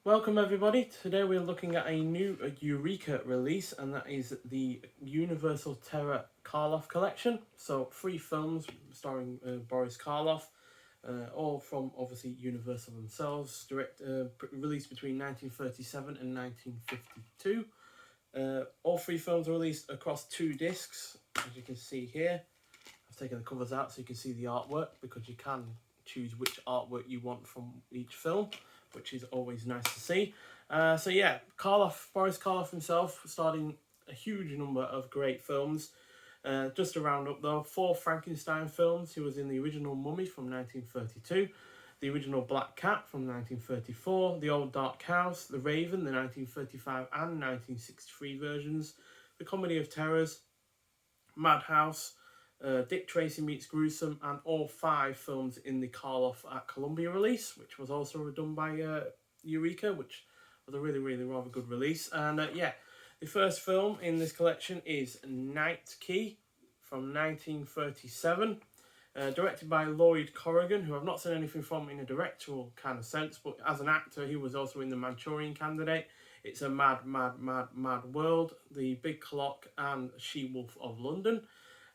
Welcome everybody. Today we're looking at a new Eureka release, and that is the Universal Terror Karloff collection. So 3 films starring Boris Karloff, all from obviously Universal themselves, released between 1937 and 1952. All 3 films are released across 2 discs, as you can see here. I've taken the covers out so you can see the artwork, because you can choose which artwork you want from each film, which is always nice to see. So yeah, Boris Karloff himself starred in a huge number of great films. Just to round up though, 4 Frankenstein films. He was in the original Mummy from 1932, the original Black Cat from 1934, The Old Dark House, The Raven, the 1935 and 1963 versions, The Comedy of Terrors, Madhouse, Dick Tracy Meets Gruesome, and all 5 films in the Karloff at Columbia release, which was also done by Eureka, which was a really rather good release. And yeah, the first film in this collection is Night Key from 1937, directed by Lloyd Corrigan, who I've not seen anything from in a directorial kind of sense, but as an actor he was also in The Manchurian Candidate, It's a Mad World, The Big Clock, and She-Wolf of London.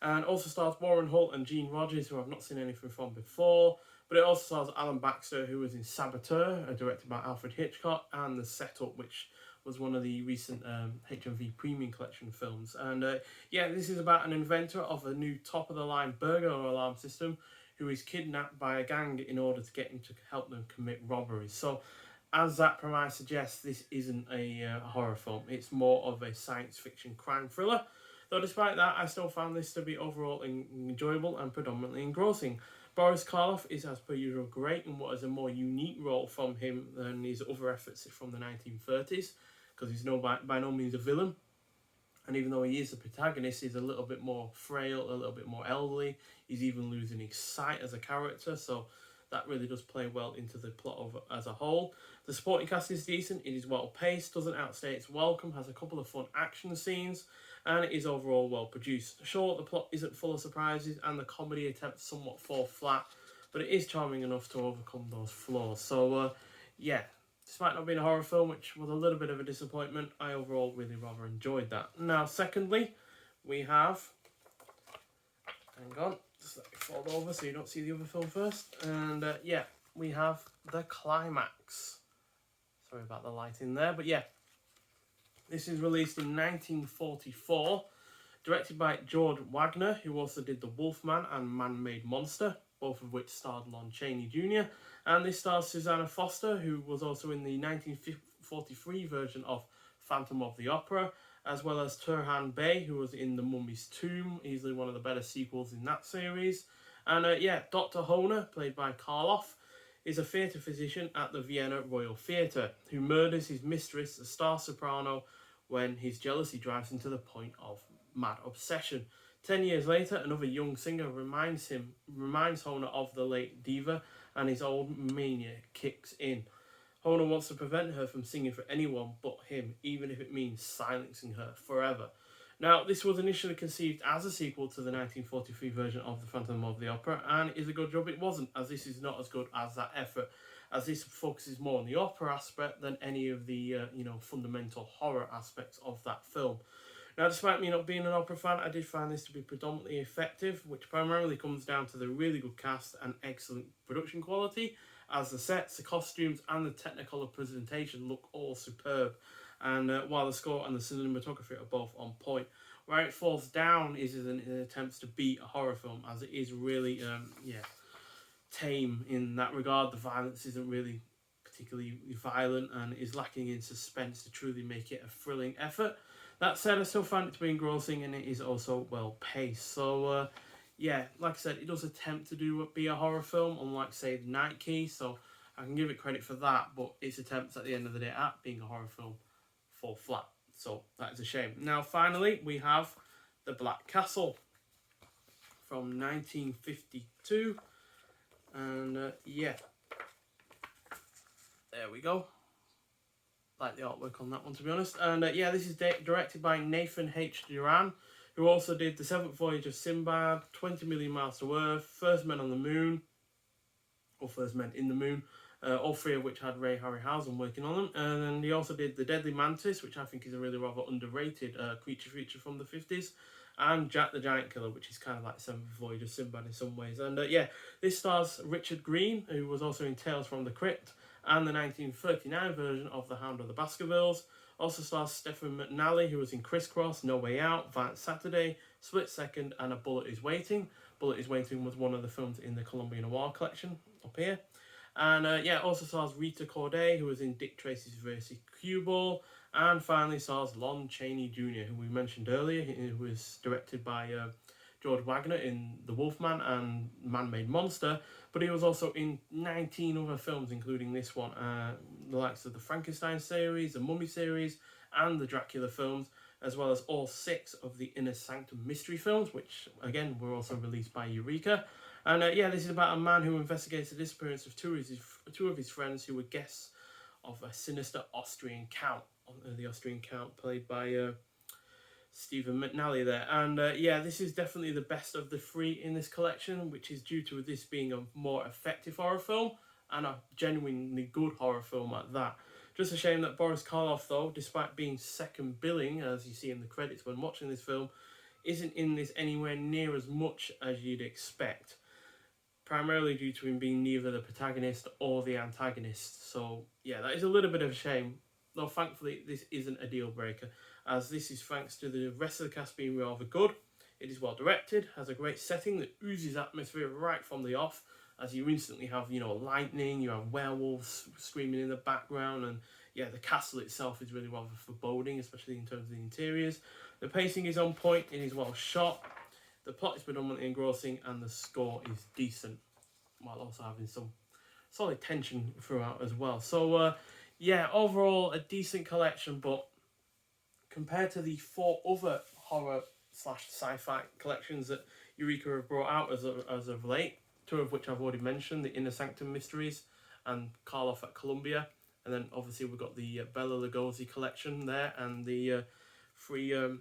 And also stars Warren Holt and Gene Rogers, who I've not seen anything from before. But it also stars Alan Baxter, who was in Saboteur, directed by Alfred Hitchcock, and The Setup, which was one of the recent HMV Premium Collection films. And yeah, this is about an inventor of a new top-of-the-line burglar alarm system who is kidnapped by a gang in order to get him to help them commit robberies. So, as that premise suggests, this isn't a horror film. It's more of a science fiction crime thriller. Though despite that, I still found this to be overall enjoyable and predominantly engrossing. Boris Karloff is, as per usual, great in what is a more unique role from him than his other efforts from the 1930s, because he's by no means a villain. And even though he is the protagonist, he's a little bit more frail, a little bit more elderly. He's even losing his sight as a character, so that really does play well into the plot as a whole. The supporting cast is decent, it is well paced, doesn't outstay its welcome, has a couple of fun action scenes, and it is overall well produced. Sure, the plot isn't full of surprises and the comedy attempts somewhat fall flat, but it is charming enough to overcome those flaws. So yeah, despite not being a horror film, which was a little bit of a disappointment, I overall really rather enjoyed that. Now secondly, we have, hang on, just let me fold over so you don't see the other film first, and yeah, we have The Climax. Sorry about the lighting there, but yeah, this is released in 1944, directed by George Wagner, who also did The Wolfman and Man-Made Monster, both of which starred Lon Chaney Jr. And this stars Susanna Foster, who was also in the 1943 version of Phantom of the Opera, as well as Turhan Bey, who was in The Mummy's Tomb, easily one of the better sequels in that series. And yeah, Dr. Hohner, played by Karloff, is a theatre physician at the Vienna Royal Theatre, who murders his mistress, a star soprano, when his jealousy drives him to the point of mad obsession. 10 years later, another young singer reminds Hohner of the late diva, and his old mania kicks in. Hohner wants to prevent her from singing for anyone but him, even if it means silencing her forever. Now, this was initially conceived as a sequel to the 1943 version of The Phantom of the Opera, and is a good job it wasn't, as this is not as good as that effort, as this focuses more on the opera aspect than any of the fundamental horror aspects of that film. Now, despite me not being an opera fan, I did find this to be predominantly effective, which primarily comes down to the really good cast and excellent production quality, as the sets, the costumes, and the Technicolor presentation look all superb. And while the score and the cinematography are both on point, where it falls down is in attempts to beat a horror film, as it is really tame in that regard. The violence isn't really particularly violent and is lacking in suspense to truly make it a thrilling effort. That said, I still find it to be engrossing, and it is also well paced. So yeah, like I said, it does attempt to be a horror film, unlike say The Night Key, so I can give it credit for that, but its attempts at the end of the day at being a horror film fall flat, so that is a shame. Now finally, we have The Black Castle from 1952, and yeah, there we go. Like the artwork on that one, to be honest. And yeah, this is directed by Nathan H. Duran, who also did The Seventh Voyage of Sinbad, 20 Million Miles to Earth, First Men on the Moon, or First Men in the Moon, all three of which had Ray Harryhausen working on them. And then he also did The Deadly Mantis, which I think is a really rather underrated creature feature from the 50s, and Jack the Giant Killer, which is kind of like Seventh Voyage of Sinbad in some ways. And yeah, this stars Richard Green, who was also in Tales from the Crypt, and the 1939 version of The Hound of the Baskervilles. Also stars Stephen McNally, who was in Crisscross, No Way Out, Violent Saturday, Split Second, and A Bullet Is Waiting. Bullet Is Waiting was one of the films in the Columbia Noir collection up here. And yeah, also stars Rita Corday, who was in Dick Tracy's vs. Cue Ball. And finally stars Lon Chaney Jr., who we mentioned earlier, who was directed by George Wagner in The Wolfman and Man-Made Monster, but he was also in 19 other films, including this one, the likes of the Frankenstein series, the Mummy series, and the Dracula films, as well as all 6 of the Inner Sanctum mystery films, which, again, were also released by Eureka. And yeah, this is about a man who investigates the disappearance of two of his friends who were guests of a sinister Austrian count, the Austrian count played by Stephen McNally there. And yeah, this is definitely the best of the 3 in this collection, which is due to this being a more effective horror film and a genuinely good horror film at that. Just a shame that Boris Karloff, though, despite being second billing, as you see in the credits when watching this film, isn't in this anywhere near as much as you'd expect, primarily due to him being neither the protagonist or the antagonist. So yeah, that is a little bit of a shame, though thankfully this isn't a deal breaker, as this is thanks to the rest of the cast being rather good. It is well directed, has a great setting that oozes atmosphere right from the off, as you instantly have, you know, lightning, you have werewolves screaming in the background, and yeah, the castle itself is really rather foreboding, especially in terms of the interiors. The pacing is on point, it is well shot, the plot is predominantly engrossing, and the score is decent, while also having some solid tension throughout as well. So yeah, overall a decent collection, but compared to the 4 other horror / sci-fi collections that Eureka have brought out as of late, 2 of which I've already mentioned, the Inner Sanctum Mysteries and Karloff at Columbia, and then obviously we've got the Bela Lugosi collection there, and the 3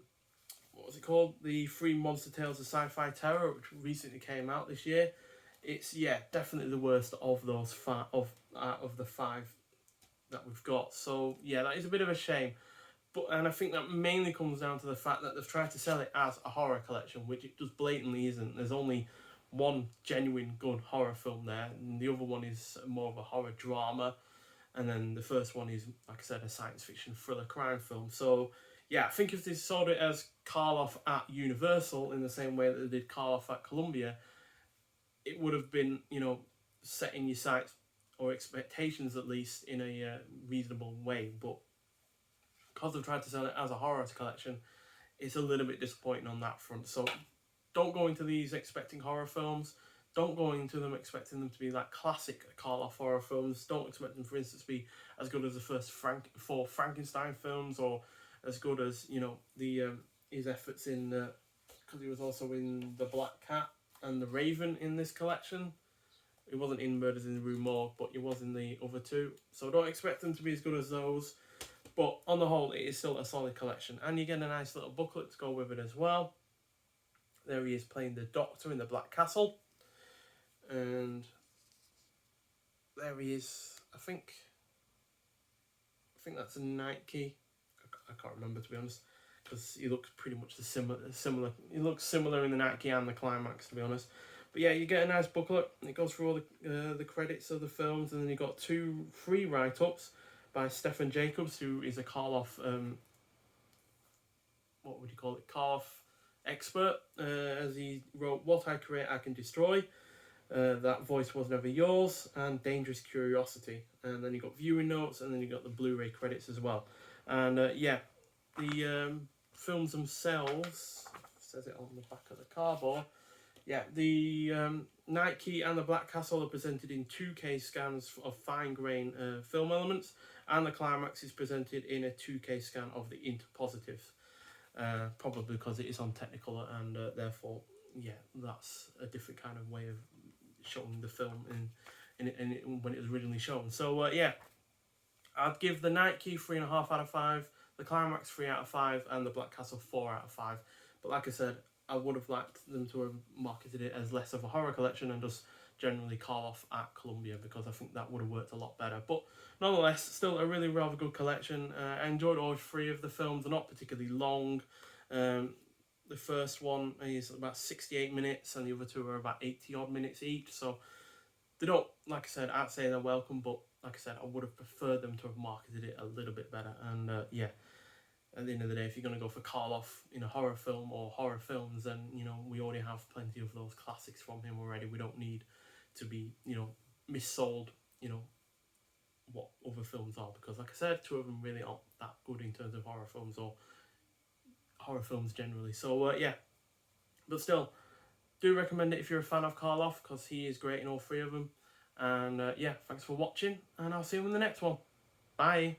what was it called? The 3 Monster Tales of Sci-Fi Terror, which recently came out this year. It's, yeah, definitely the worst of those of the 5 that we've got. So yeah, that is a bit of a shame. And I think that mainly comes down to the fact that they've tried to sell it as a horror collection, which it just blatantly isn't. There's only one genuine good horror film there, and the other one is more of a horror drama, and then the first one is, like I said, a science fiction thriller crime film. So yeah, I think if they sold it as Karloff at Universal in the same way that they did Karloff at Columbia, it would have been, you know, setting your sights or expectations at least in a reasonable way. But because they've tried to sell it as a horror collection, it's a little bit disappointing on that front. So don't go into these expecting horror films. Don't go into them expecting them to be like classic Karloff horror films. Don't expect them, for instance, to be as good as the first 4 Frankenstein films, or as good as, you know, the his efforts in, because he was also in The Black Cat and The Raven in this collection. He wasn't in Murders in the Rue Morgue, but he was in the other 2. So don't expect them to be as good as those. But on the whole, it is still a solid collection. And you get a nice little booklet to go with it as well. There he is playing the Doctor in the Black Castle. And there he is. I think that's a Nike. I can't remember, to be honest, because he looks pretty much the similar. He looks similar in the Nike and the Climax, to be honest. But yeah, you get a nice booklet. It goes through all the credits of the films, and then you got 2 free write-ups by Stephen Jacobs, who is a Karloff, what would you call it, Karloff expert, as he wrote What I Create I Can Destroy, That Voice Was Never Yours, and Dangerous Curiosity. And then you got viewing notes, and then you got the Blu-ray credits as well. And yeah, the films themselves, says it on the back of the cardboard. Yeah, the Night Key and the Black Castle are presented in 2K scans of fine-grain film elements, and the Climax is presented in a 2K scan of the interpositives, probably because it is on Technicolor, and therefore, yeah, that's a different kind of way of showing the film when it was originally shown. So yeah, I'd give the Night Key 3.5 out of 5, the Climax 3 out of 5, and the Black Castle 4 out of 5. But like I said, I would have liked them to have marketed it as less of a horror collection and just generally Karloff at Columbia, because I think that would have worked a lot better. But nonetheless, still a really rather good collection. I enjoyed all three of the films. They're not particularly long. The first one is about 68 minutes and the other two are about 80 odd minutes each. So they don't, like I said, I'd say they're welcome, but like I said, I would have preferred them to have marketed it a little bit better. And yeah, at the end of the day, if you're going to go for Karloff in a horror film or horror films, then, you know, we already have plenty of those classics from him already. We don't need to be, you know, missold, you know, what other films are, because like I said, two of them really aren't that good in terms of horror films or horror films generally. So yeah, but still, do recommend it if you're a fan of Karloff, because he is great in all three of them. And yeah, thanks for watching, and I'll see you in the next one. Bye.